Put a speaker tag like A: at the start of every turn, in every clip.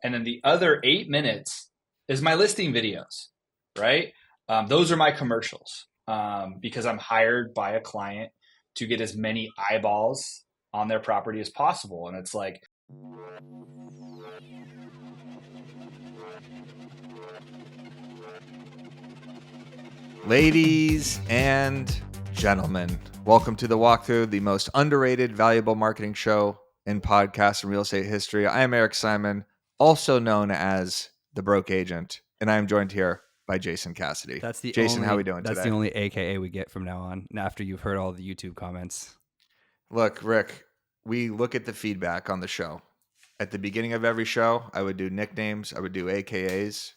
A: And then the other 8 minutes is my listing videos, right? Those are my commercials because I'm hired by a client to get as many eyeballs on their property as possible. And it's like,
B: Ladies and gentlemen, welcome to the walkthrough, the most underrated, valuable marketing show in podcast and real estate history. I am Eric Simon, also known as the Broke Agent, and I am joined here by Jason Cassidy. Jason, how are we doing
C: That's
B: today?
C: the only AKA we get from now on. After you've heard all the YouTube comments.
B: Look, Rick, we look at the feedback on the show. At the beginning of every show, I would do nicknames, I would do AKAs.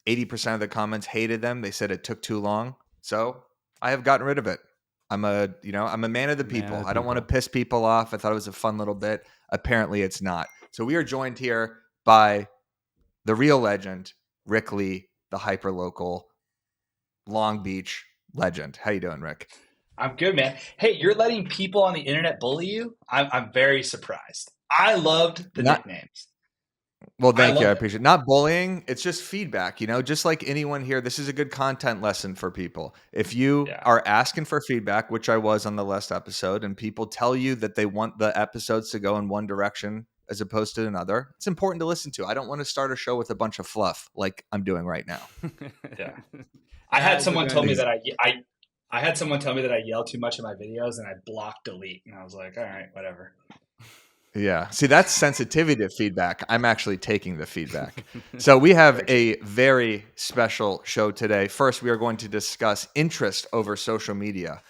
B: 80% of the comments hated them. They said it took too long. So I have gotten rid of it. I'm a man of the people. I don't want to piss people off. I thought it was a fun little bit. Apparently it's not. So we are joined here by the real legend, Rick Lee, the hyper-local Long Beach legend. How you doing, Rick?
A: I'm good, man. Hey, you're letting people on the internet bully you? I'm very surprised. I loved the nicknames.
B: Well, thank you. I appreciate it. Not bullying. It's just feedback, just like anyone here. This is a good content lesson for people. If you are asking for feedback, which I was on the last episode, and people tell you that they want the episodes to go in one direction as opposed to another, it's important to listen to. I don't want to start a show with a bunch of fluff like I'm doing right now.
A: Yeah. I had someone tell me that I had someone tell me that I yell too much in my videos and I block delete. And I was like, all right, whatever.
B: Yeah. See, that's sensitivity to feedback. I'm actually taking the feedback. So we have a very special show today. First, we are going to discuss interest over social media.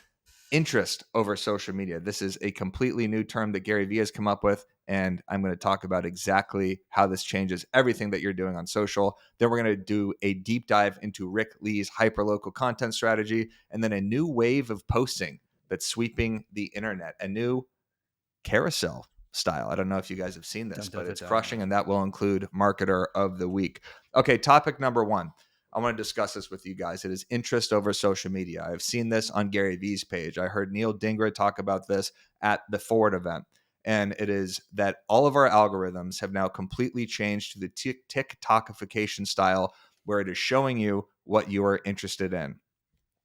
B: Interest over social media. This is a completely new term that Gary Vee has come up with, and I'm going to talk about exactly how this changes everything that you're doing on social. Then we're going to do a deep dive into Rick Lee's hyperlocal content strategy, and then a new wave of posting that's sweeping the internet, a new carousel style. I don't know if you guys have seen this, but it's crushing, and that will include Marketer of the Week. Okay, topic number one. I want to discuss this with you guys. It is interest over social media. I've seen this on Gary Vee's page. I heard Neil Dingra talk about this at the Ford event. And it is that all of our algorithms have now completely changed to the TikTokification style, where it is showing you what you are interested in.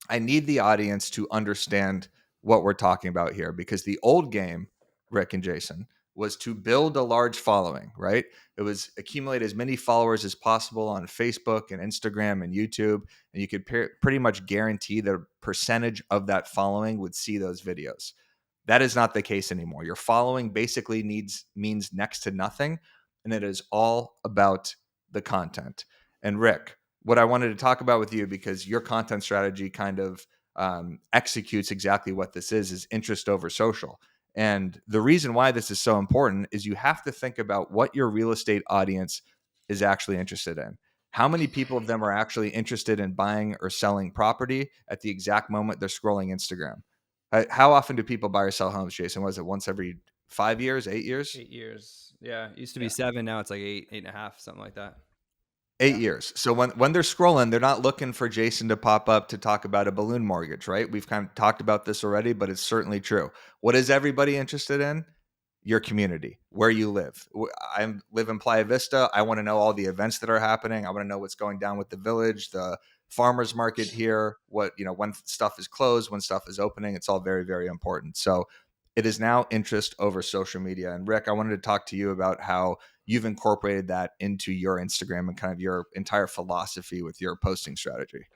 B: I need the audience to understand what we're talking about here, because the old game, Rick and Jason, was to build a large following, right? It was accumulate as many followers as possible on Facebook and Instagram and YouTube, and you could pretty much guarantee that a percentage of that following would see those videos. That is not the case anymore. Your following basically means next to nothing, and it is all about the content. And Rick, what I wanted to talk about with you, because your content strategy kind of executes exactly what this is interest over social. And the reason why this is so important is you have to think about what your real estate audience is actually interested in. How many people of them are actually interested in buying or selling property at the exact moment they're scrolling Instagram? How often do people buy or sell homes, Jason? Was it once every 5 years, 8 years?
C: 8 years. Yeah. It used to be 7. Now it's like 8.5, something like that.
B: 8 years. So when they're scrolling, they're not looking for Jason to pop up to talk about a balloon mortgage, right? We've kind of talked about this already, but it's certainly true. What is everybody interested in? Your community, where you live. I live in Playa Vista. I want to know all the events that are happening. I want to know what's going down with the village, the farmers market here, when stuff is closed, when stuff is opening. It's all very, very important. So it is now interest over social media. And Rick, I wanted to talk to you about how you've incorporated that into your Instagram and kind of your entire philosophy with your posting strategy.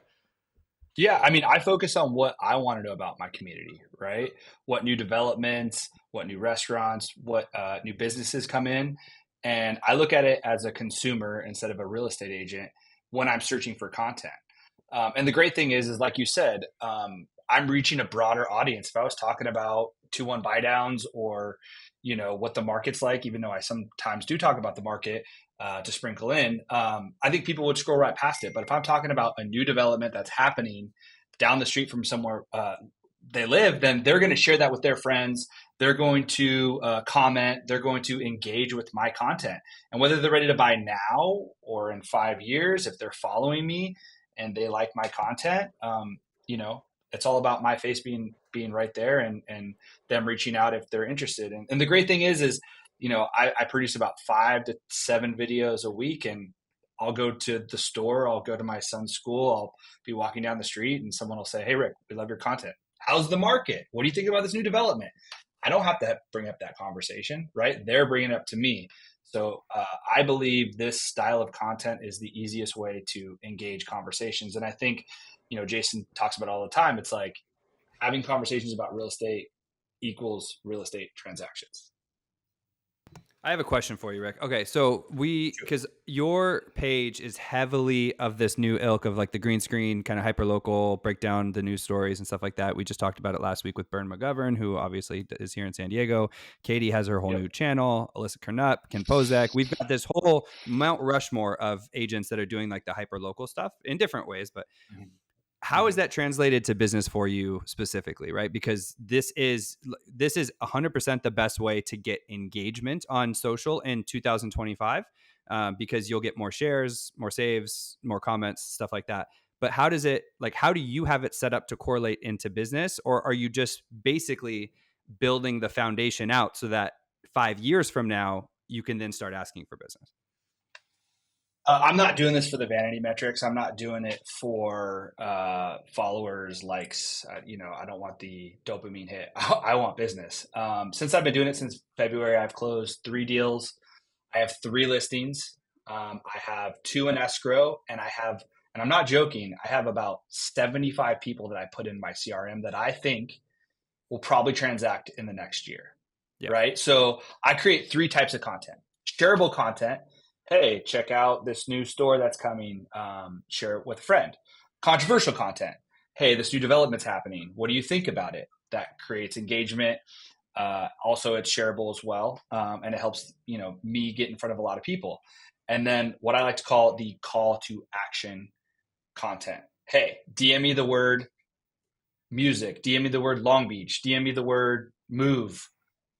A: Yeah, I mean, I focus on what I want to know about my community, right? What new developments, what new restaurants, what new businesses come in. And I look at it as a consumer instead of a real estate agent when I'm searching for content. And the great thing is like you said, I'm reaching a broader audience. If I was talking about 2-1 buy downs or, what the market's like, even though I sometimes do talk about the market, to sprinkle in, I think people would scroll right past it. But if I'm talking about a new development that's happening down the street from somewhere they live, then they're going to share that with their friends. They're going to comment. They're going to engage with my content. And whether they're ready to buy now or in 5 years, if they're following me and they like my content, it's all about my face being right there and them reaching out if they're interested. And the great thing is I produce about 5 to 7 videos a week, and I'll go to the store, I'll go to my son's school, I'll be walking down the street and someone will say, "Hey, Rick, we love your content. How's the market? What do you think about this new development?" I don't have to bring up that conversation, right? They're bringing it up to me. So I believe this style of content is the easiest way to engage conversations. And I think, Jason talks about it all the time. It's like having conversations about real estate equals real estate transactions.
C: I have a question for you, Rick. Okay, so because your page is heavily of this new ilk of like the green screen, kind of hyper local, break down the news stories and stuff like that. We just talked about it last week with Bern McGovern, who obviously is here in San Diego. Katie has her whole new channel. Alyssa Kernup, Ken Pozak. We've got this whole Mount Rushmore of agents that are doing like the hyper local stuff in different ways, but how is that translated to business for you specifically, right? Because this is 100% the best way to get engagement on social in 2025, because you'll get more shares, more saves, more comments, stuff like that. But how do you have it set up to correlate into business? Or are you just basically building the foundation out so that 5 years from now, you can then start asking for business?
A: I'm not doing this for the vanity metrics. I'm not doing it for followers, likes. I don't want the dopamine hit. I want business. Since I've been doing it since February, I've closed 3 deals. I have 3 listings. I have 2 in escrow, and I'm not joking, I have about 75 people that I put in my CRM that I think will probably transact in the next year. Yeah. Right? So I create 3 types of content. Shareable content. Hey, check out this new store that's coming. Share it with a friend. Controversial content. Hey, this new development's happening. What do you think about it? That creates engagement. Also, it's shareable as well, and it helps me get in front of a lot of people. And then what I like to call the call to action content. Hey, DM me the word music. DM me the word Long Beach. DM me the word move.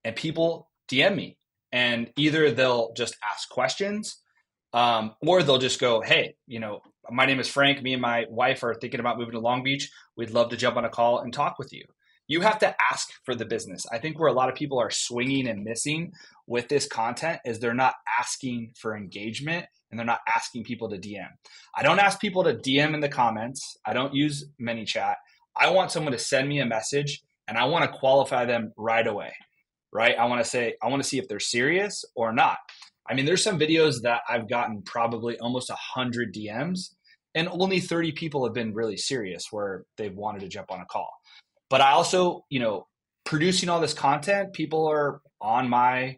A: And people DM me. And either they'll just ask questions, or they'll just go, "Hey, my name is Frank. Me and my wife are thinking about moving to Long Beach. We'd love to jump on a call and talk with you." You have to ask for the business. I think where a lot of people are swinging and missing with this content is they're not asking for engagement, and they're not asking people to DM. I don't ask people to DM in the comments. I don't use ManyChat. I want someone to send me a message, and I want to qualify them right away. Right? I want to see if they're serious or not. I mean, there's some videos that I've gotten probably almost 100 DMs, and only 30 people have been really serious where they've wanted to jump on a call. But I also, producing all this content, people are on my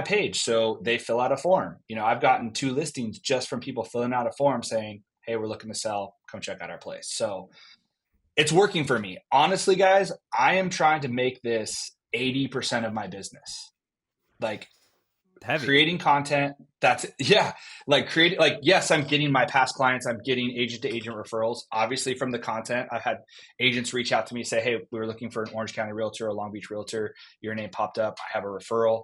A: page. So they fill out a form. I've gotten 2 listings just from people filling out a form saying, "Hey, we're looking to sell. Come check out our place." So it's working for me. Honestly, guys, I am trying to make this 80% of my business. Like creating content. Yes, I'm getting my past clients. I'm getting agent to agent referrals, obviously from the content. I've had agents reach out to me, say, "Hey, we were looking for an Orange County realtor or a Long Beach realtor. Your name popped up. I have a referral."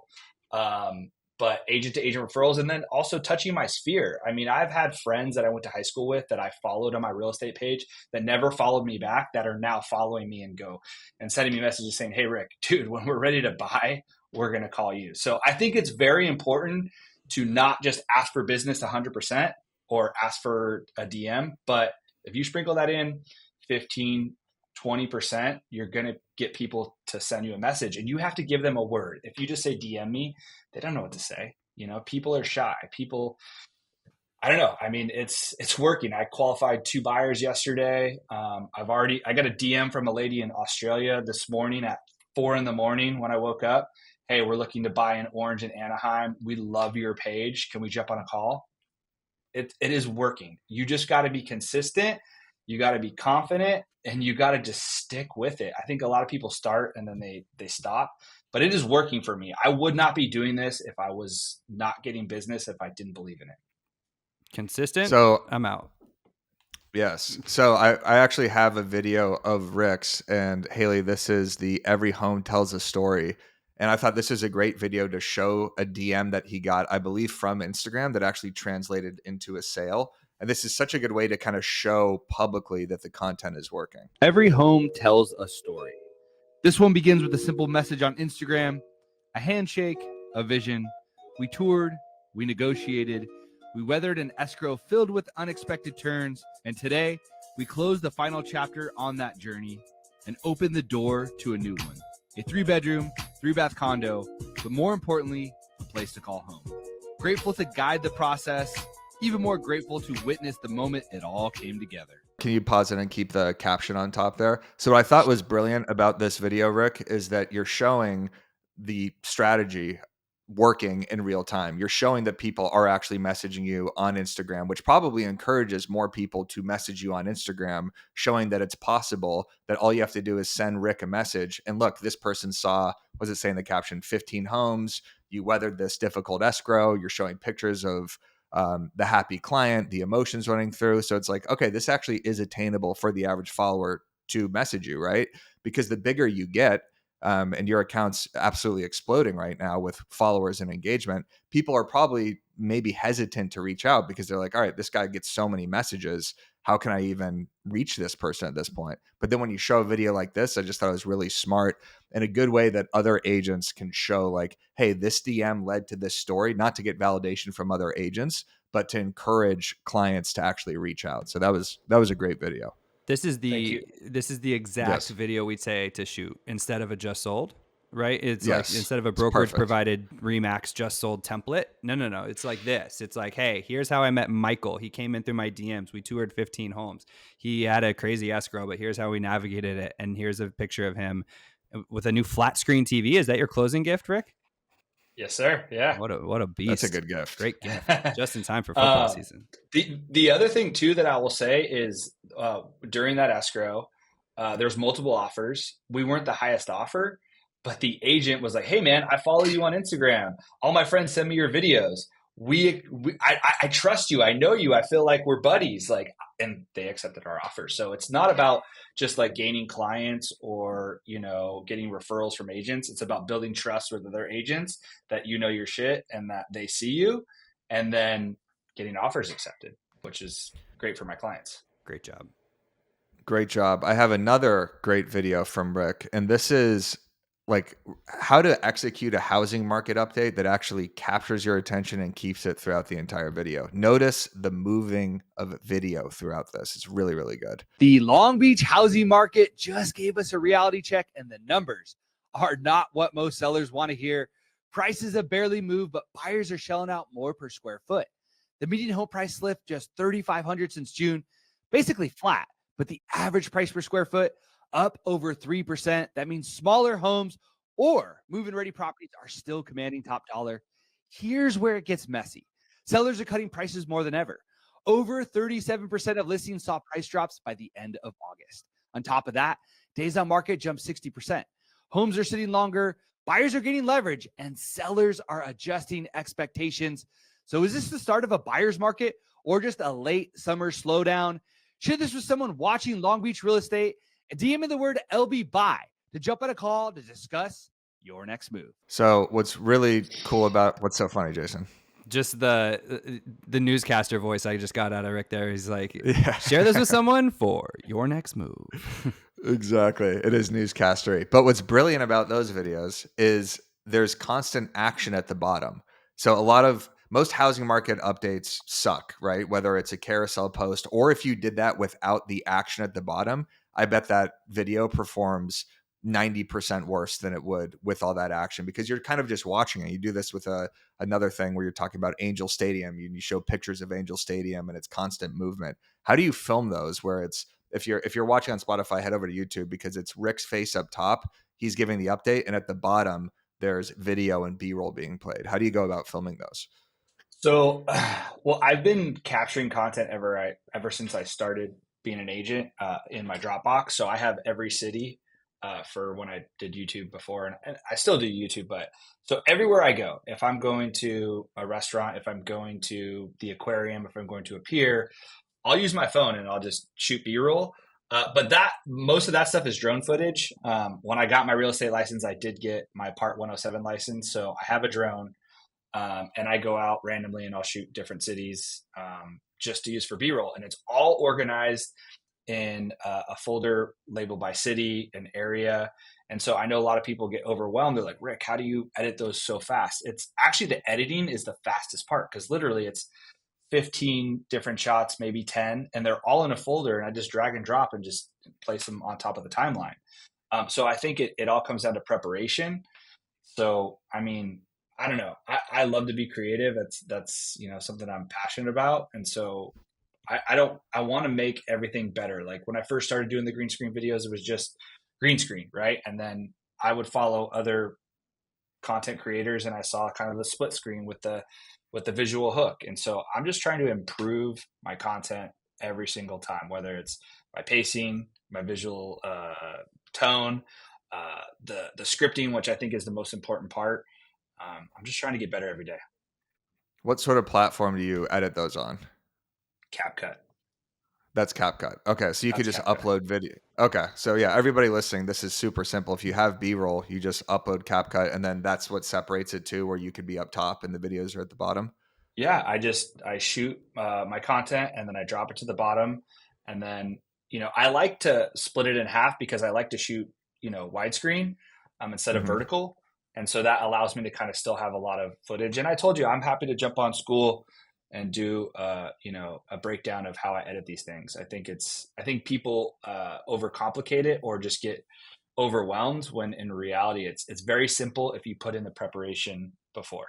A: But agent to agent referrals, and then also touching my sphere. I mean, I've had friends that I went to high school with that I followed on my real estate page that never followed me back, that are now following me and sending me messages saying, "Hey, Rick, dude, when we're ready to buy, we're going to call you." So I think it's very important to not just ask for business 100% or ask for a DM, but if you sprinkle that in 15, 20%, you're going to get people to send you a message, and you have to give them a word. If you just say DM me, they don't know what to say. People are shy. I don't know. I mean, it's working. I qualified 2 buyers yesterday. I got a DM from a lady in Australia this morning at 4 a.m. when I woke up. "Hey, we're looking to buy in Orange and Anaheim. We love your page. Can we jump on a call?" It is working. You just got to be consistent. You got to be confident, and you got to just stick with it. I think a lot of people start and then they stop, but it is working for me. I would not be doing this if I was not getting business, if I didn't believe in it.
C: Consistent.
B: So
C: I'm out.
B: Yes. So I actually have a video of Rick's, and Haley, this is the Every Home Tells a Story. And I thought this is a great video to show a DM that he got, I believe, from Instagram that actually translated into a sale. And this is such a good way to kind of show publicly that the content is working.
D: Every home tells a story. This one begins with a simple message on Instagram, a handshake, a vision. We toured, we negotiated, we weathered an escrow filled with unexpected turns, and today we close the final chapter on that journey and open the door to a new one. A 3-bedroom, 3-bath condo, but more importantly, a place to call home. Grateful to guide the process, even more grateful to witness the moment it all came together.
B: Can you pause it and keep the caption on top there? So what I thought was brilliant about this video, Rick, is that you're showing the strategy working in real time. You're showing that people are actually messaging you on Instagram, which probably encourages more people to message you on Instagram, showing that it's possible that all you have to do is send Rick a message. And look, this person saw, what does it say in the caption? 15 homes. You weathered this difficult escrow. You're showing pictures of the happy client, the emotions running through. So it's like, okay, this actually is attainable for the average follower to message you, right? Because the bigger you get, and your account's absolutely exploding right now with followers and engagement, people are probably maybe hesitant to reach out because they're like, all right, this guy gets so many messages. How can I even reach this person at this point? But then when you show a video like this, I just thought it was really smart and a good way that other agents can show like, hey, this DM led to this story, not to get validation from other agents, but to encourage clients to actually reach out. So that was a great video.
C: This is
A: Thank you.
C: the exact
B: Yes.
C: video we'd say to shoot instead of a just sold, right? It's
B: Yes.
C: like instead of a
B: It's
C: brokerage
B: perfect.
C: provided Remax just sold template. No. It's like this. It's like, hey, here's how I met Michael. He came in through my DMs. We toured 15 homes. He had a crazy escrow, but here's how we navigated it. And here's a picture of him with a new flat screen TV. Is that your closing gift, Rick?
A: Yes, sir. Yeah.
C: What a beast.
B: That's a good gift.
C: Great gift. Just in time for football season.
A: The other thing too that I will say is during that escrow, there's multiple offers. We weren't the highest offer, but the agent was like, "Hey man, I follow you on Instagram. All my friends send me your videos. I trust you. I know you. I feel like we're buddies." Like, and they accepted our offer. So it's not about just like gaining clients or getting referrals from agents. It's about building trust with other agents that you know your shit and that they see you, and then getting offers accepted, which is great for my clients.
C: Great job.
B: Great job. I have another great video from Rick, and this is like how to execute a housing market update that actually captures your attention and keeps it throughout the entire video. Notice the moving of video throughout this. It's really, really good.
D: The Long Beach housing market just gave us a reality check, and the numbers are not what most sellers want to hear. Prices have barely moved, but buyers are shelling out more per square foot. The median home price slipped just $3,500 since June, basically flat, but the average price per square foot up over 3%. That means smaller homes or move-in ready properties are still commanding top dollar. Here's where it gets messy. Sellers are cutting prices more than ever. Over 37% of listings saw price drops by the end of August. On top of that, days on market jumped 60%. Homes are sitting longer, buyers are getting leverage, and sellers are adjusting expectations. So is this the start of a buyer's market or just a late summer slowdown? Share this with someone watching Long Beach real estate and DM me the word LB buy to jump on a call to discuss your next move.
B: So what's really cool about what's so funny, Jason?
C: Just the newscaster voice I just got out of Rick there. He's like,
B: Yeah.
C: share this with someone for your next move.
B: Exactly. It is newscastery. But what's brilliant about those videos is there's constant action at the bottom. So most housing market updates suck, right? Whether it's a carousel post or if you did that without the action at the bottom, I bet that video performs 90% worse than it would with all that action because you're kind of just watching it. You do this with another thing where you're talking about Angel Stadium. You show pictures of Angel Stadium and it's constant movement. How do you film those where it's if you're watching on Spotify, head over to YouTube because it's Rick's face up top. He's giving the update, and at the bottom there's video and B-roll being played. How do you go about filming those?
A: So, well, I've been capturing content ever since I started being an agent in my Dropbox. So I have every city for when I did YouTube before, and I still do YouTube. But so everywhere I go, if I'm going to a restaurant, if I'm going to the aquarium, if I'm going to a pier, I'll use my phone and I'll just shoot B-roll. But most of that stuff is drone footage. When I got my real estate license, I did get my Part 107 license, so I have a drone. And I go out randomly and I'll shoot different cities just to use for B-roll. And it's all organized in a folder labeled by city and area. And so I know a lot of people get overwhelmed. They're like, Rick, how do you edit those so fast? It's actually, the editing is the fastest part, because literally it's 15 different shots, maybe 10, and they're all in a folder, and I just drag and drop and just place them on top of the timeline. So I think it all comes down to preparation. So, I mean, I don't know. I love to be creative. That's, something I'm passionate about. And so I want to make everything better. Like when I first started doing the green screen videos, it was just green screen, right? And then I would follow other content creators, and I saw kind of the split screen with the visual hook. And so I'm just trying to improve my content every single time, whether it's my pacing, my visual tone, the scripting, which I think is the most important part. I'm just trying to get better every day.
B: What sort of platform do you edit those on?
A: CapCut.
B: That's CapCut. Okay, so you could
A: That's
B: just
A: CapCut.
B: upload video. Okay, so yeah, everybody listening, this is super simple. If you have B-roll, you just upload CapCut, and then that's what separates it too, where you could be up top and the videos are at the bottom.
A: Yeah, I shoot my content, and then I drop it to the bottom, and then I like to split it in half, because I like to shoot widescreen instead of vertical, and so that allows me to kind of still have a lot of footage. And I told you, I'm happy to jump on School and do a breakdown of how I edit these things. I think people overcomplicate it or just get overwhelmed, when in reality it's very simple if you put in the preparation before.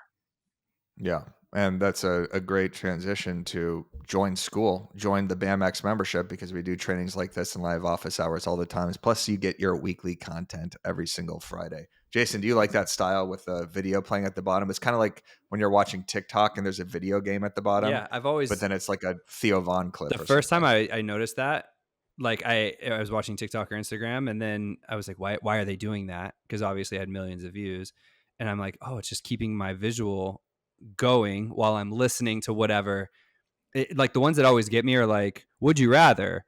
B: Yeah. And that's a great transition to join School, join the BAMX membership, because we do trainings like this and live office hours all the time. Plus you get your weekly content every single Friday. Jason, do you like that style with the video playing at the bottom? It's kind of like when you're watching TikTok and there's a video game at the bottom.
C: Yeah, I've always,
B: but then it's like a Theo Von clip.
C: The first time I noticed that, like I was watching TikTok or Instagram, and then I was like, why are they doing that? Because obviously I had millions of views, and I'm like, oh, it's just keeping my visual going while I'm listening to whatever. Like the ones that always get me are like, would you rather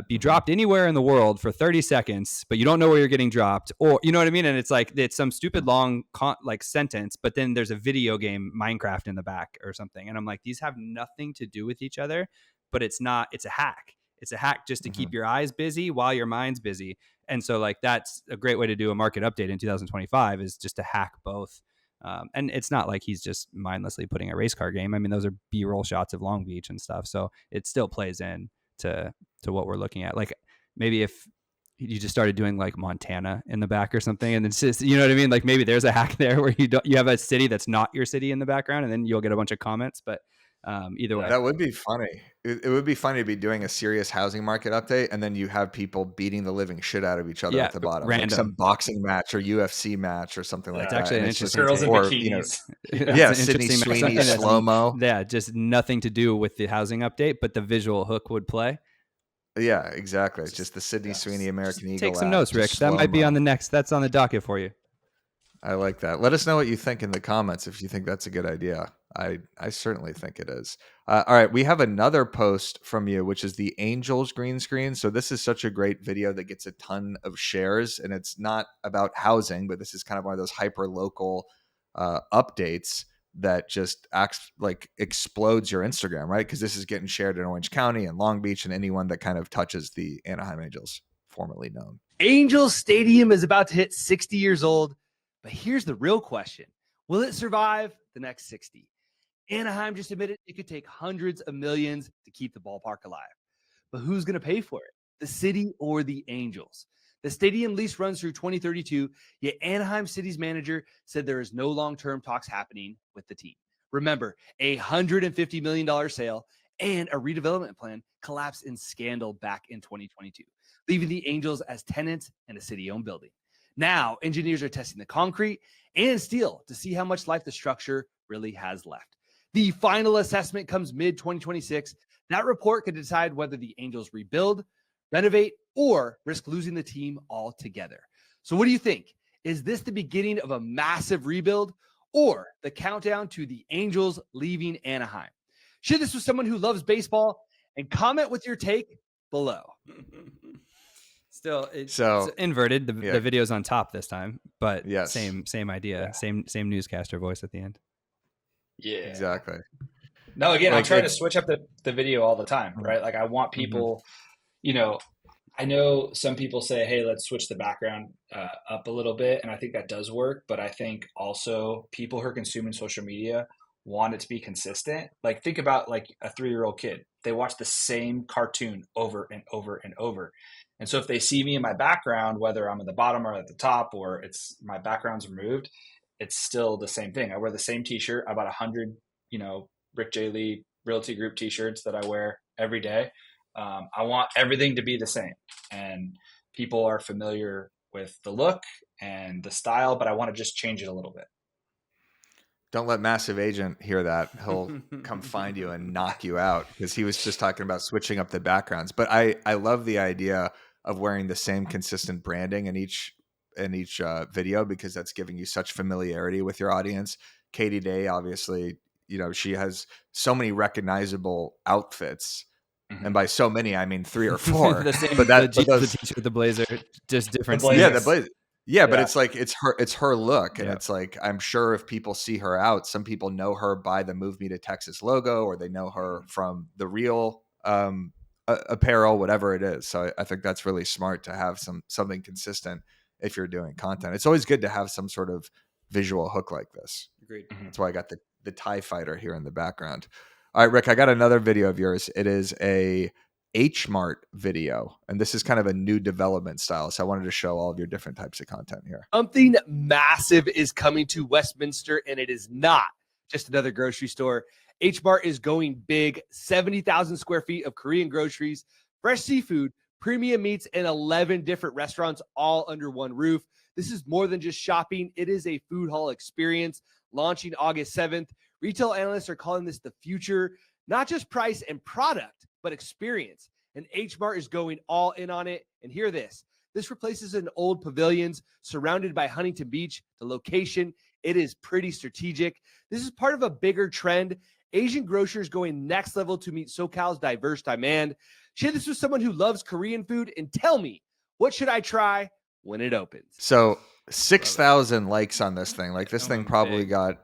C: be dropped anywhere in the world for 30 seconds, but you don't know where you're getting dropped, or you know what I mean? And it's like, it's some stupid long like sentence, but then there's a video game, Minecraft, in the back or something. And I'm like, these have nothing to do with each other, but it's a hack. It's a hack just to keep your eyes busy while your mind's busy. And so like, that's a great way to do a market update in 2025, is just to hack both. And it's not like he's just mindlessly putting a race car game. I mean, those are B-roll shots of Long Beach and stuff. So it still plays in to what we're looking at. Like maybe if you just started doing like Montana in the back or something, and it's just, you know what I mean? Like maybe there's a hack there where you have a city that's not your city in the background, and then you'll get a bunch of comments. But either way,
B: that would be funny. It would be funny to be doing a serious housing market update, and then you have people beating the living shit out of each other at the bottom,
C: random.
B: like some boxing match or UFC match or something like that.
C: Actually,
B: and
C: an
B: it's
C: interesting
A: girls in
B: or,
A: bikinis.
B: Yeah, Sydney Sweeney slow mo.
C: Yeah, just nothing to do with the housing update, but the visual hook would play.
B: Yeah, exactly. It's just the Sydney Sweeney American Eagle.
C: Take some notes, Rick. That might be on the next. That's on the docket for you.
B: I like that. Let us know what you think in the comments if you think that's a good idea. I certainly think it is. All right, we have another post from you, which is the Angels green screen. So this is such a great video that gets a ton of shares, and it's not about housing, but this is kind of one of those hyper local updates that just acts like explodes your Instagram, right? Because this is getting shared in Orange County and Long Beach and anyone that kind of touches the Anaheim Angels, formerly known.
D: Angels Stadium is about to hit 60 years old, but here's the real question. Will it survive the next 60? Anaheim just admitted it could take hundreds of millions to keep the ballpark alive. But who's going to pay for it? The city or the Angels? The stadium lease runs through 2032, yet Anaheim City's manager said there is no long-term talks happening with the team. Remember, a $150 million sale and a redevelopment plan collapsed in scandal back in 2022, leaving the Angels as tenants in a city-owned building. Now, engineers are testing the concrete and steel to see how much life the structure really has left. The final assessment comes mid-2026. That report could decide whether the Angels rebuild, renovate, or risk losing the team altogether. So what do you think? Is this the beginning of a massive rebuild or the countdown to the Angels leaving Anaheim? Share this with someone who loves baseball and comment with your take below.
C: Still, it's inverted. The video's on top this time, but
B: yes.
C: Same idea. Yeah. Same newscaster voice at the end.
A: Yeah,
B: exactly.
A: No, again, like, I'm trying to switch up the video all the time, right? Like I want people, you know, I know some people say, hey, let's switch the background up a little bit. And I think that does work. But I think also people who are consuming social media want it to be consistent. Like think about like a 3-year-old kid. They watch the same cartoon over and over and over. And so if they see me in my background, whether I'm at the bottom or at the top or it's my background's removed, it's still the same thing. I wear the same t-shirt. I bought 100, Rick J. Lee Realty Group t-shirts that I wear every day. I want everything to be the same, and people are familiar with the look and the style, but I want to just change it a little bit.
B: Don't let Massive Agent hear that. He'll come find you and knock you out because he was just talking about switching up the backgrounds. But I love the idea of wearing the same consistent branding in each video because that's giving you such familiarity with your audience. Katie Day, obviously, she has so many recognizable outfits. And by so many, I mean 3 or 4.
C: The same,
B: but
C: the t-shirt, the blazer, just different.
B: Yeah, the blazer. Yeah, but it's like it's her look, and it's like I'm sure if people see her out, some people know her by the Move Me to Texas logo, or they know her from the real apparel, whatever it is. So I think that's really smart to have something consistent if you're doing content. It's always good to have some sort of visual hook like this.
C: Agreed.
B: That's why I got the TIE fighter here in the background. All right, Rick, I got another video of yours. It is a H Mart video, and this is kind of a new development style. So I wanted to show all of your different types of content here.
D: Something massive is coming to Westminster, and it is not just another grocery store. H Mart is going big. 70,000 square feet of Korean groceries, fresh seafood, premium meats, and 11 different restaurants all under one roof. This is more than just shopping. It is a food hall experience launching August 7th. Retail analysts are calling this the future, not just price and product, but experience. And H Mart is going all in on it. And hear this. This replaces an old pavilions surrounded by Huntington Beach. The location, it is pretty strategic. This is part of a bigger trend. Asian grocers going next level to meet SoCal's diverse demand. Share this with someone who loves Korean food and tell me, what should I try when it opens?
B: So 6,000 likes on this thing. Like this thing probably got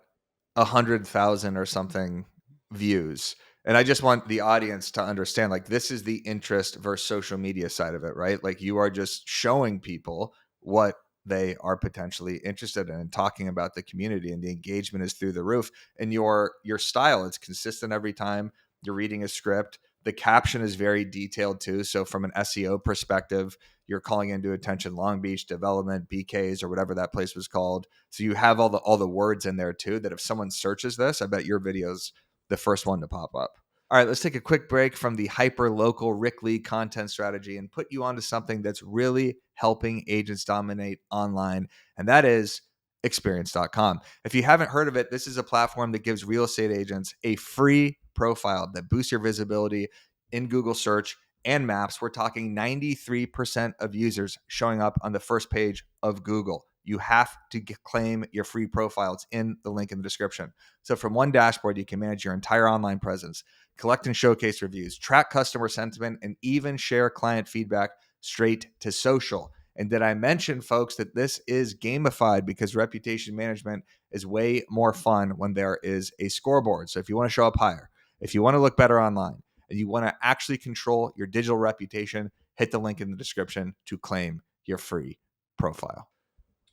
B: 100,000 or something views. And I just want the audience to understand, like, this is the interest versus social media side of it, right? Like you are just showing people what they are potentially interested in and talking about the community, and the engagement is through the roof. And your style, it's consistent every time you're reading a script. The caption is very detailed too. So from an SEO perspective, you're calling into attention Long Beach Development, BKs, or whatever that place was called. So you have all the words in there too, that if someone searches this, I bet your video's the first one to pop up. All right, let's take a quick break from the hyper-local Rick Lee content strategy and put you onto something that's really helping agents dominate online, and that is experience.com. If you haven't heard of it, this is a platform that gives real estate agents a free profile that boosts your visibility in Google search and maps. We're talking 93% of users showing up on the first page of Google. You have to claim your free profile. It's in the link in the description. So from one dashboard, you can manage your entire online presence, collect and showcase reviews, track customer sentiment, and even share client feedback straight to social. And did I mention, folks, that this is gamified because reputation management is way more fun when there is a scoreboard. So if you want to show up higher, if you want to look better online, and you want to actually control your digital reputation, hit the link in the description to claim your free profile.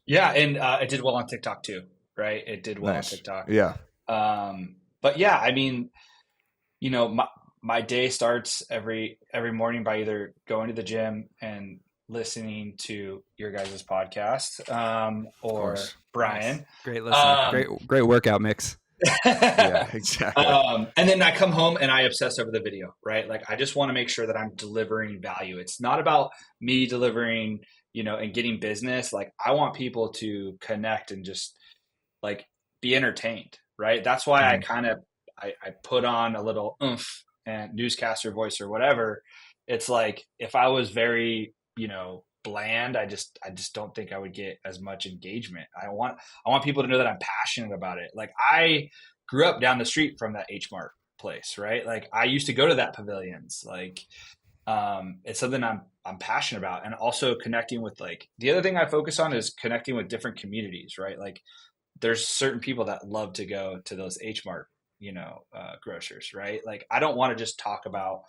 A: Yeah, and it did well on TikTok too, right? It did well on TikTok.
B: Yeah.
A: But yeah, I mean, my day starts every morning by either going to the gym and listening to your guys' podcast, or Brian.
C: Nice. Great listening. Great workout mix.
B: Yeah, exactly.
A: And then I come home and I obsess over the video, right? Like I just want to make sure that I'm delivering value. It's not about me delivering, and getting business. Like I want people to connect and just like be entertained, right? That's why I put on a little oomph and newscaster voice or whatever. It's like if I was very, bland, I just don't think I would get as much engagement. I want people to know that I'm passionate about it. Like I grew up down the street from that H Mart place, right? Like I used to go to that pavilions. Like it's something I'm passionate about, and also connecting with, like, the other thing I focus on is connecting with different communities, right? Like there's certain people that love to go to those H Mart, grocers, right? Like I don't want to just talk about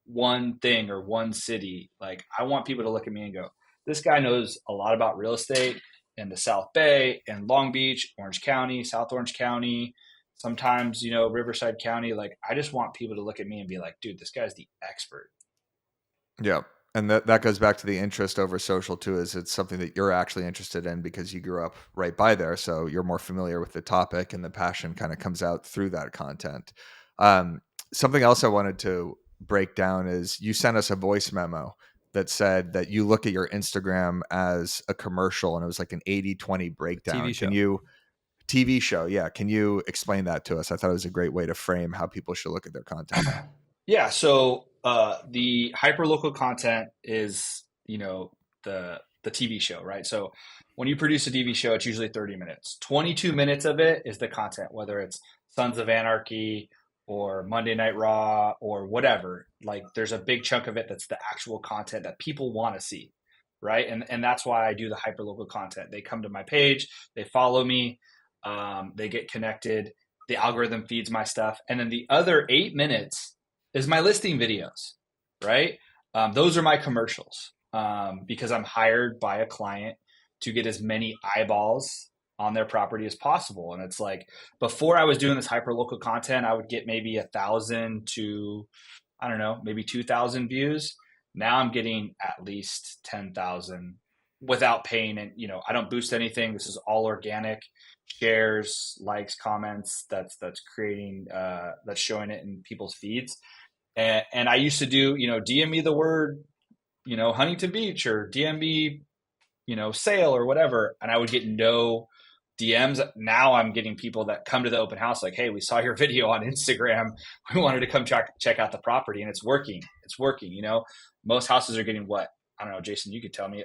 A: one thing or one city. Like, I want people to look at me and go, this guy knows a lot about real estate in the South Bay and Long Beach, Orange County, South Orange County, sometimes, Riverside County. Like, I just want people to look at me and be like, dude, this guy's the expert.
B: Yeah. And that goes back to the interest over social too, is it's something that you're actually interested in because you grew up right by there. So you're more familiar with the topic, and the passion kind of comes out through that content. Something else I wanted to break down is you sent us a voice memo that said that you look at your Instagram as a commercial, and it was like an 80-20 breakdown.
C: TV show.
B: TV show. Yeah. Can you explain that to us? I thought it was a great way to frame how people should look at their content.
A: Yeah. So the hyperlocal content is, the TV show, right? So when you produce a TV show, it's usually 30 minutes. 22 minutes of it is the content, whether it's Sons of Anarchy or Monday Night Raw or whatever. Like, there's a big chunk of it that's the actual content that people want to see, right? And that's why I do the hyperlocal content. They come to my page, they follow me, they get connected, the algorithm feeds my stuff, and then the other 8 minutes is my listing videos, right? Those are my commercials, because I'm hired by a client to get as many eyeballs on their property as possible. And it's like, before I was doing this hyperlocal content, I would get maybe 1,000 to, I don't know, maybe 2,000 views. Now I'm getting at least 10,000 without paying. And, I don't boost anything. This is all organic, shares, likes, comments. That's creating, that's showing it in people's feeds. And I used to do, DM me the word, Huntington Beach, or DM me, sale or whatever. And I would get no DMs. Now I'm getting people that come to the open house like, hey, we saw your video on Instagram. We wanted to come check out the property, and it's working. It's working. Most houses are getting what? I don't know, Jason, you could tell me,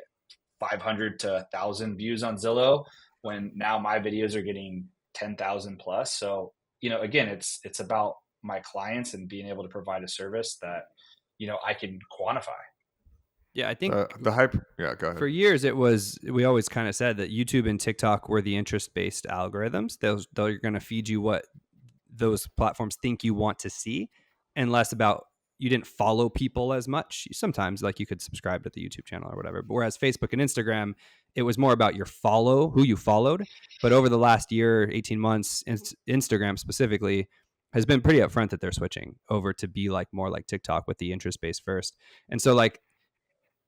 A: 500 to 1,000 views on Zillow, when now my videos are getting 10,000 plus. So, again, it's about my clients and being able to provide a service that, I can quantify.
C: Yeah, I think
B: the hype. Yeah, go ahead.
C: For years, we always kind of said that YouTube and TikTok were the interest-based algorithms. They're going to feed you what those platforms think you want to see, and less about, you didn't follow people as much. Sometimes, like, you could subscribe to the YouTube channel or whatever. But whereas Facebook and Instagram, it was more about who you followed. But over the last year, 18 months, Instagram specifically has been pretty upfront that they're switching over to be like more like TikTok with the interest-based first. And so, like,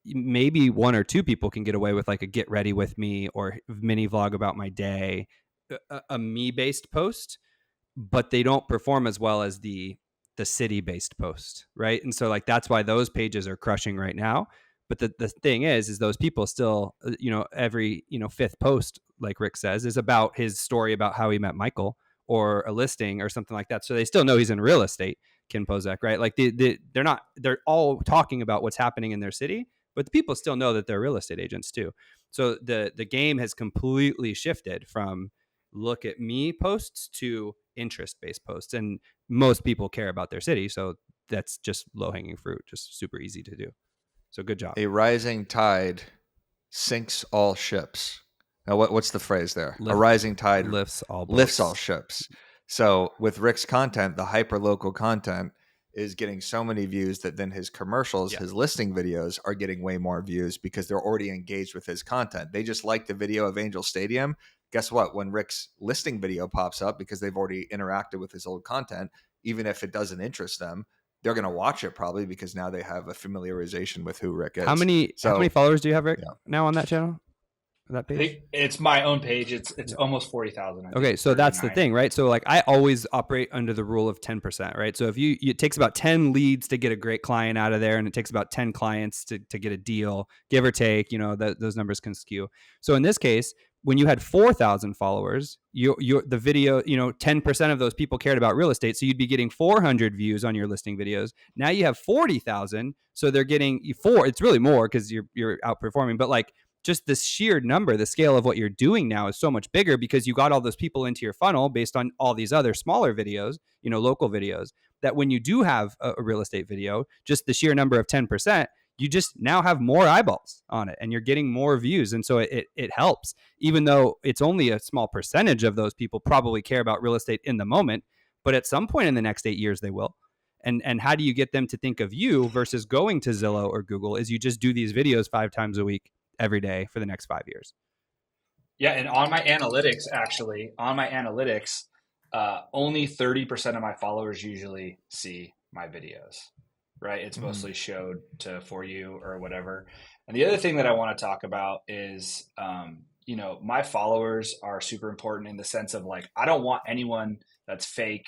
C: maybe one or two people can get away with like a get ready with me or mini vlog about my day, a me based post, but they don't perform as well as the city based post, right? And so, like, that's why those pages are crushing right now. But the thing is those people still, every fifth post, like Rick says, is about his story about how he met Michael or a listing or something like that. So they still know he's in real estate, Ken Pozek, right? Like, they're all talking about what's happening in their city, but the people still know that they're real estate agents too. So the game has completely shifted from look at me posts to interest-based posts. And most people care about their city. So that's just low-hanging fruit, just super easy to do. So good job.
B: A rising tide sinks all ships. Now, what's the phrase there? A rising tide
C: lifts all
B: ships. So with Rick's content, the hyper-local content is getting so many views that then his commercials, his listing videos, are getting way more views because they're already engaged with his content. They just like the video of Angel Stadium. Guess what? When Rick's listing video pops up, because they've already interacted with his old content, even if it doesn't interest them, they're going to watch it probably because now they have a familiarization with who Rick is.
C: How many followers do you have, Rick, now on that channel? That page?
A: It's my own page. It's almost 40,000.
C: Okay, so that's the thing, right? So, like, I always operate under the rule of 10%, right? So if it takes about 10 leads to get a great client out of there, and it takes about 10 clients to get a deal, give or take, those numbers can skew. So in this case, when you had 4,000 followers, the video, 10% of those people cared about real estate, so you'd be getting 400 views on your listing videos. Now you have 40,000, so they're getting 4. It's really more because you're outperforming, but like, just the sheer number, the scale of what you're doing now is so much bigger because you got all those people into your funnel based on all these other smaller videos, local videos, that when you do have a real estate video, just the sheer number of 10%, you just now have more eyeballs on it and you're getting more views. And so it helps, even though it's only a small percentage of those people probably care about real estate in the moment, but at some point in the next 8 years, they will. And how do you get them to think of you versus going to Zillow or Google? Is you just do these videos 5 times a week, every day for the next 5 years.
A: Yeah, and on my analytics, only 30% of my followers usually see my videos, right? It's mostly showed to For You or whatever. And the other thing that I want to talk about is, my followers are super important in the sense of like, I don't want anyone that's fake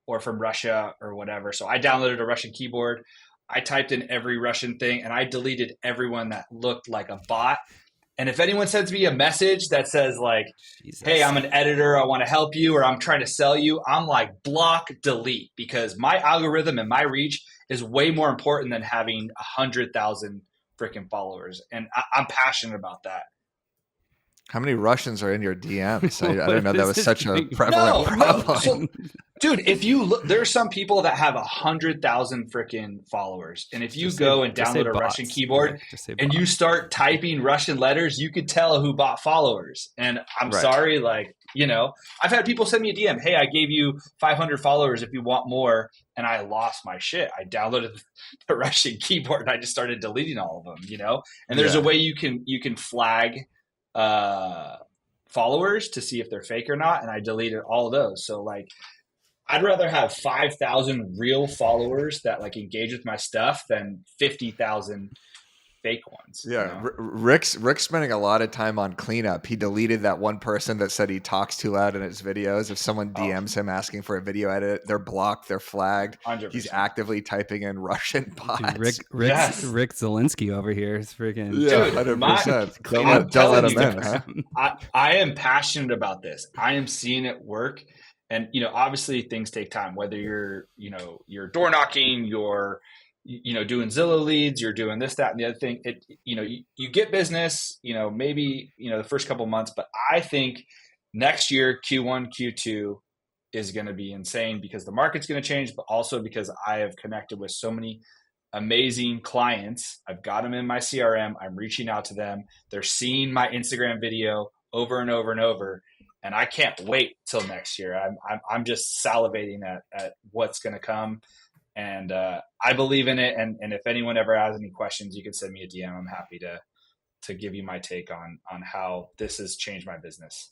A: or from Russia or whatever. So I downloaded a Russian keyboard. I typed in every Russian thing and I deleted everyone that looked like a bot. And if anyone sends me a message that says like,
C: Jesus.
A: hey, I'm an editor, I want to help you, or I'm trying to sell you, I'm like, block, delete, because my algorithm and my reach is way more important than having 100,000 freaking followers. And I'm passionate about that.
B: How many Russians are in your DMs? I didn't know that
C: This
B: was
C: is
B: such a
C: big.
B: prevalent problem.
A: So, dude, if you look, there are some people that have 100,000 freaking followers. And if you go and download a Russian keyboard and you start typing Russian letters, you could tell who bought followers. And I'm sorry, like, I've had people send me a DM, hey, I gave you 500 followers if you want more. And I lost my shit. I downloaded the Russian keyboard and I just started deleting all of them, And there's a way you can flag followers to see if they're fake or not, and I deleted all of those. So like, I'd rather have 5,000 real followers that like engage with my stuff than 50,000 fake ones.
B: Yeah, Rick's spending a lot of time on cleanup. He deleted that one person that said he talks too loud in his videos. If someone DMs him asking for a video edit, they're blocked, they're flagged.
A: 100%.
B: He's actively typing in Russian bots.
C: Dude, Rick Zelensky over here is freaking.
B: Yeah, 100%. Don't let him in, huh?
A: I am passionate about this. I am seeing it work. And, obviously things take time, whether you're door knocking, you're doing Zillow leads, you're doing this, that, and the other thing. You get business, maybe, the first couple months, but I think next year, Q1, Q2 is going to be insane because the market's going to change, but also because I have connected with so many amazing clients. I've got them in my CRM. I'm reaching out to them. They're seeing my Instagram video over and over and over. And I can't wait till next year. I'm just salivating at what's going to come. And I believe in it. And if anyone ever has any questions, you can send me a DM. I'm happy to give you my take on how this has changed my business.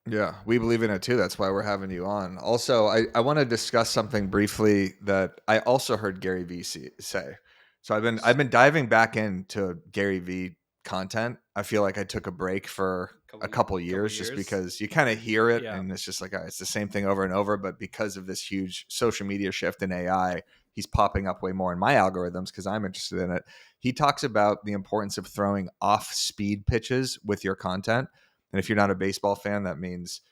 B: Yeah, we believe in it too. That's why we're having you on. Also, I want to discuss something briefly that I also heard Gary Vee say. So I've been diving back into Gary Vee content. I feel like I took a break for a couple years just because you kind of hear it and it's just like, it's the same thing over and over. But because of this huge social media shift in AI, he's popping up way more in my algorithms because I'm interested in it. He talks about the importance of throwing off speed pitches with your content. And if you're not a baseball fan, that means,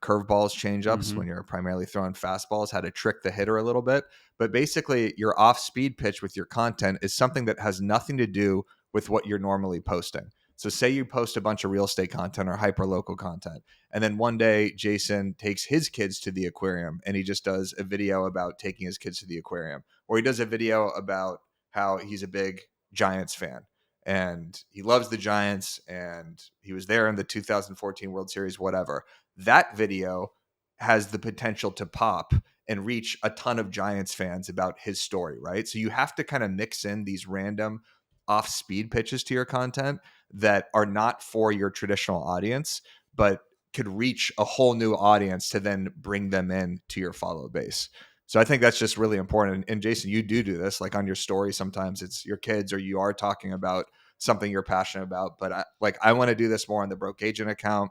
B: curveballs, changeups when you're primarily throwing fastballs, how to trick the hitter a little bit. But basically your off speed pitch with your content is something that has nothing to do with what you're normally posting. So say you post a bunch of real estate content or hyper local content, and then one day Jason takes his kids to the aquarium and he just does a video about taking his kids to the aquarium, or he does a video about how he's a big Giants fan and he loves the Giants and he was there in the 2014 World Series, whatever. That video has the potential to pop and reach a ton of Giants fans about his story, right? So you have to kind of mix in these random off speed pitches to your content that are not for your traditional audience, but could reach a whole new audience to then bring them in to your follow base. So I think that's just really important. And Jason, you do this, like on your story. Sometimes it's your kids or you are talking about something you're passionate about. But I want to do this more on the Broke Agent account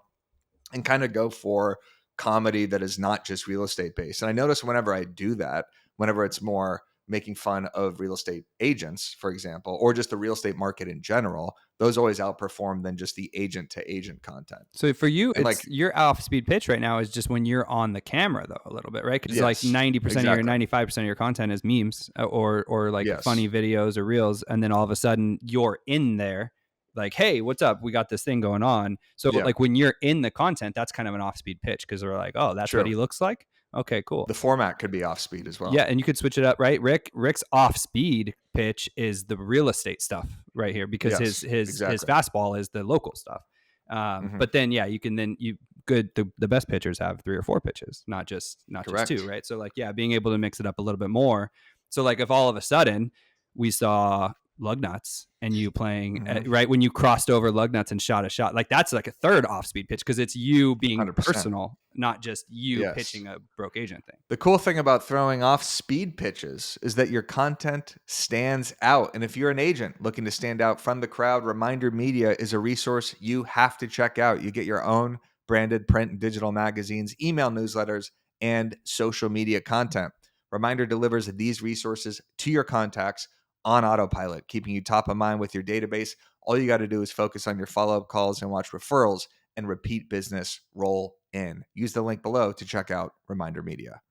B: and kind of go for comedy that is not just real estate based. And I notice whenever I do that, whenever it's more making fun of real estate agents, for example, or just the real estate market in general, those always outperform than just the agent to agent content.
C: So for you, it's like your off speed pitch right now is just when you're on the camera though, a little bit, right? Because like 90% of your 95% of your content is memes or like funny videos or reels. And then all of a sudden you're in there like, hey, what's up? We got this thing going on. So like when you're in the content, that's kind of an off speed pitch because they're like, oh, that's what he looks like. Okay, cool.
B: The format could be off speed as well.
C: Yeah, and you could switch it up, right? Rick's off speed pitch is the real estate stuff right here because his fastball is the local stuff. But then you can the best pitchers have 3 or 4 pitches, not just 2, right? So like being able to mix it up a little bit more So like if all of a sudden we saw lug nuts and you playing right when you crossed over lug nuts and shot a shot, like that's like a third off speed pitch because it's you being
B: 100%.
C: personal, not just you
B: Yes.
C: pitching a broke agent thing.
B: The cool thing about throwing off speed pitches is that your content stands out. And if you're an agent looking to stand out from the crowd, Reminder Media is a resource you have to check out. You get your own branded print and digital magazines, email newsletters, and social media content. Reminder delivers these resources to your contacts on autopilot, keeping you top of mind with your database. All you got to do is focus on your follow-up calls and watch referrals and repeat business roll in. Use the link below to check out Reminder Media.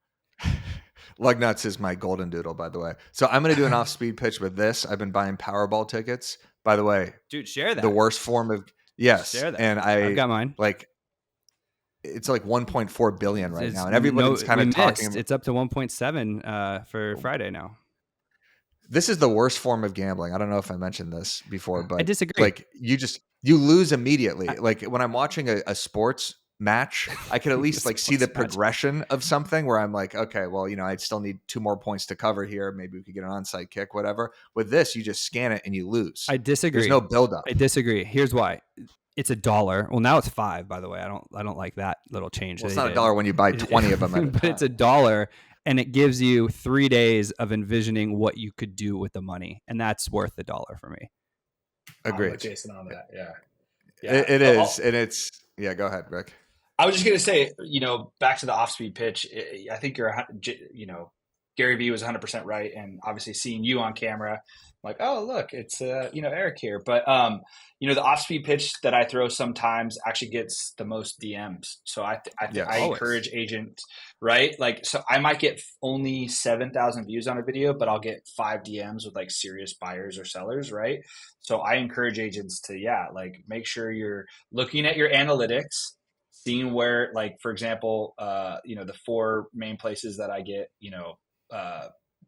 B: Lug nuts is my golden doodle, by the way. So I'm going to do an off-speed pitch with this. I've been buying Powerball tickets. By the way,
C: dude, share that.
B: The worst form of
C: Share that.
B: And
C: I've got mine.
B: Like it's like 1.4 billion right now, and everybody's kind of talking.
C: It's up to 1.7 for Friday now.
B: This is the worst form of gambling. I don't know if I mentioned this before, but
C: I disagree.
B: Like you lose immediately. Like when I'm watching a sports match, I could at least like see the progression of something where I'm like, okay, well, you know, I still need 2 more points to cover here. Maybe we could get an onside kick, whatever. With this, you just scan it and you lose.
C: I disagree.
B: There's no buildup.
C: I disagree. Here's why. It's $1. Well, now it's $5. By the way, I don't like that little change.
B: Well, it's not $1 when you buy 20 of them,
C: but it's $1, and it gives you 3 days of envisioning what you could do with the money, and that's worth $1 for me.
B: Agreed.
A: I'm with Jason on that. Yeah,
B: it is, and it's yeah. Go ahead, Rick.
A: I was just gonna say, you know, back to the off-speed pitch. I think Gary Vee was 100% right, and obviously seeing you on camera, like, oh look, it's Eric here. But the off-speed pitch that I throw sometimes actually gets the most DMs. So I encourage agents, right? Like, so I might get only 7,000 views on a video, but I'll get 5 DMs with like serious buyers or sellers, right? So I encourage agents to make sure you're looking at your analytics, seeing where, like, for example, the 4 main places that I get,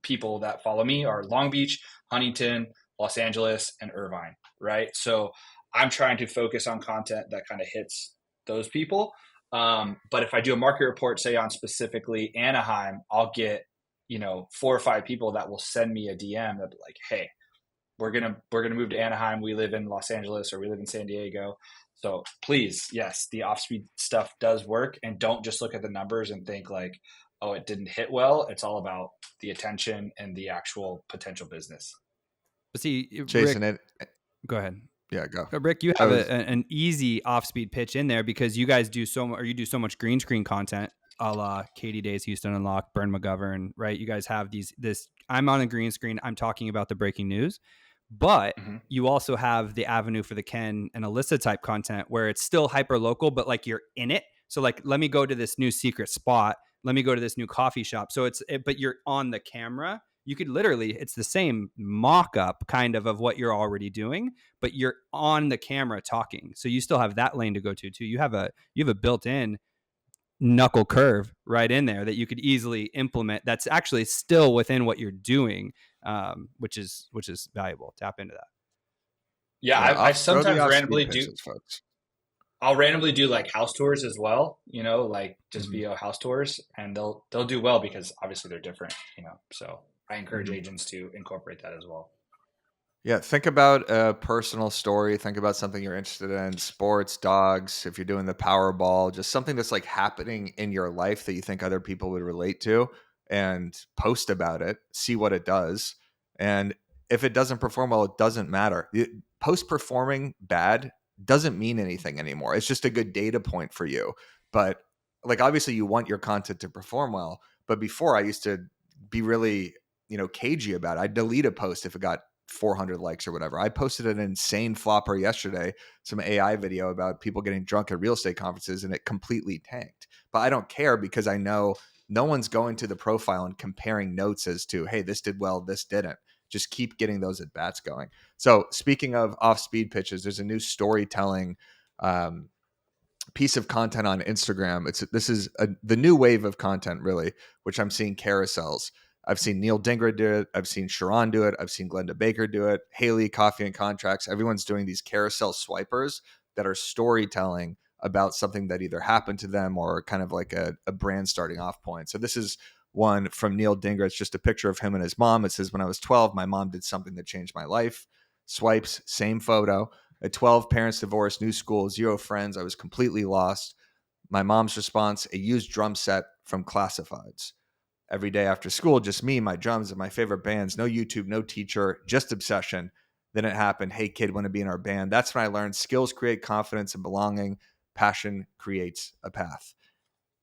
A: people that follow me are Long Beach, Huntington, Los Angeles, and Irvine, right? So I'm trying to focus on content that kind of hits those people. But if I do a market report, say on specifically Anaheim, I'll get, 4 or 5 people that will send me a DM that be like, hey, we're gonna move to Anaheim. We live in Los Angeles or we live in San Diego. So please, yes, the off-speed stuff does work, and don't just look at the numbers and think like, oh, it didn't hit well. It's all about the attention and the actual potential business.
C: But see,
B: Jason,
C: Rick, go ahead.
B: Yeah, go.
C: Rick, you have an easy off-speed pitch in there because you guys do so much green screen content, a la Katie Day's Houston Unlocked, Burn McGovern, right? You guys have this. I'm on a green screen. I'm talking about the breaking news, but you also have the avenue for the Ken and Alyssa type content where it's still hyper local, but like you're in it. So like, let me go to this new secret spot. Let me go to this new coffee shop. So but you're on the camera. You could literally, it's the same mock-up kind of what you're already doing, but you're on the camera talking. So you still have that lane to go to too. You have a built-in knuckle curve right in there that you could easily implement. That's actually still within what you're doing, which is valuable. Tap into that.
A: Yeah, I sometimes randomly
B: pitches, folks.
A: I'll randomly do like house tours as well, like just video house tours, and they'll do well because obviously they're different, so I encourage agents to incorporate that as well.
B: Yeah, think about a personal story. Think about something you're interested in, sports, dogs, if you're doing the Powerball, just something that's like happening in your life that you think other people would relate to, and post about it, see what it does. And if it doesn't perform well, it doesn't matter. Post performing bad doesn't mean anything anymore. It's just a good data point for you. But like, obviously you want your content to perform well. But before, I used to be really, cagey about it. I'd delete a post if it got 400 likes or whatever. I posted an insane flopper yesterday, some AI video about people getting drunk at real estate conferences, and it completely tanked. But I don't care because I know no one's going to the profile and comparing notes as to, hey, this did well, this didn't. Just keep getting those at bats going. So speaking of off-speed pitches, there's a new storytelling piece of content on Instagram. This is the new wave of content, really, which I'm seeing carousels. I've seen Neil Dingra do it. I've seen Sharon do it. I've seen Glenda Baker do it. Haley, Coffee and Contracts. Everyone's doing these carousel swipers that are storytelling about something that either happened to them or kind of like a brand starting off point. So this is one from Neil Dinger. It's just a picture of him and his mom. It says, when I was 12, my mom did something that changed my life. Swipes, same photo. At 12, parents divorced, new school, 0 friends. I was completely lost. My mom's response, a used drum set from Classifieds. Every day after school, just me, my drums, and my favorite bands. No YouTube, no teacher, just obsession. Then it happened. Hey, kid, want to be in our band? That's when I learned skills create confidence and belonging. Passion creates a path.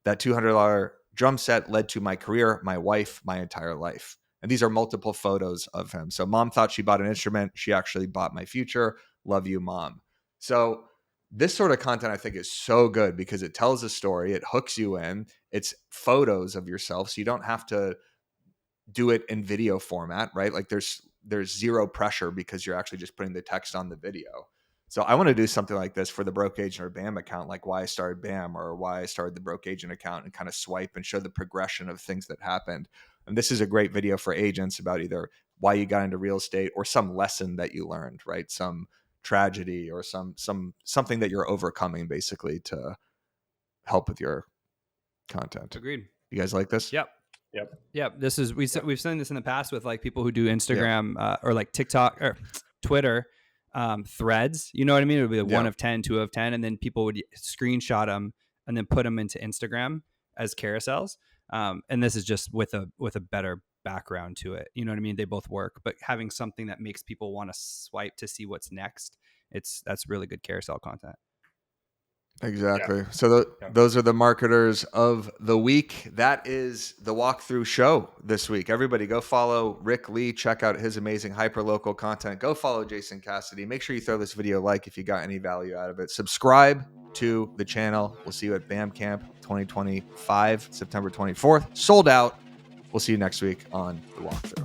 B: That $200 drum set led to my career, my wife, my entire life. And these are multiple photos of him. So mom thought she bought an instrument. She actually bought my future. Love you, mom. So this sort of content I think is so good because it tells a story. It hooks you in. It's photos of yourself. So you don't have to do it in video format, right? Like there's zero pressure because you're actually just putting the text on the video. So I want to do something like this for the Broke Agent or BAM account, like why I started BAM or why I started the Broke Agent account, and kind of swipe and show the progression of things that happened. And this is a great video for agents about either why you got into real estate or some lesson that you learned, right? Some tragedy or something that you're overcoming basically to help with your content.
C: Agreed.
B: You guys like this?
C: Yep.
A: Yep.
C: Yep. This is we've seen this in the past with like people who do Instagram or like TikTok or Twitter threads. You know what I mean? It would be a 1 of 10, 2 of 10, and then people would screenshot them and then put them into Instagram as carousels. And this is just with a better background to it. You know what I mean? They both work, but having something that makes people want to swipe to see what's next, that's really good carousel content.
B: Exactly. Yeah. So those are the marketers of the week. That is the walkthrough show this week. Everybody go follow Rick Lee. Check out his amazing hyperlocal content. Go follow Jason Cassidy. Make sure you throw this video a like if you got any value out of it. Subscribe to the channel. We'll see you at BAM Camp 2025, September 24th. Sold out. We'll see you next week on the walkthrough.